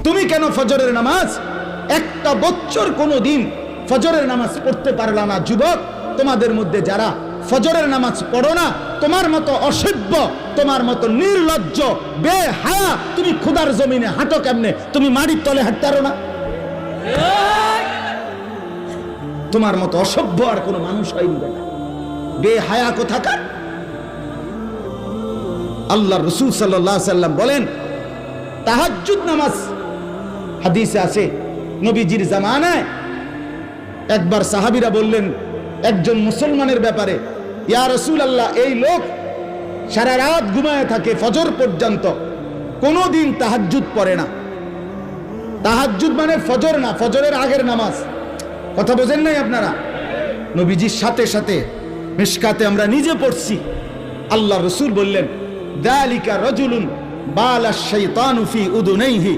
তুমি কেন ফজরের নামাজ একটা বছর কোনো দিন ফজরের নামাজ পড়তে পারলা না? যুবক, তোমাদের মধ্যে যারা ফজরের নামাজ পড়ো না, তোমার মতো অসভ্য, তোমার মতো নির্লজ্জ, বেহায়া, তুমি খোদার জমিনে হাঁটো কেমনে? তুমি মাটির তলে হাঁটতে পারো না? তোমার মতো অসভ্য আর কোনো মানুষ হয়নি না, বেহায়া কোথাকার। আল্লাহ রাসূল সাল্লাল্লাহু আলাইহি সাল্লাম বলেন, তাহাজ্জুদ নামাজ, হাদিসে আছে, নবীজির জামানায় একবার সাহাবীরা বললেন একজন মুসলমানের ব্যাপারে, ইয়া রাসূলুল্লাহ, এই লোক সারা রাত ঘুমায় থাকে ফজর পর্যন্ত, কোনোদিন তাহাজ্জুদ পড়ে না। তাহাজ্জুদ মানে ফজর না, ফজরের আগের নামাজ। কথা বোঝেন নাই আপনারা? নবীজির সাথে সাথে মিশকাতে আমরা নিজে পড়ছি, আল্লাহ রাসূল বললেন, যালিকা রাজুলুন বালা শাইতানু ফি উদুনাইহি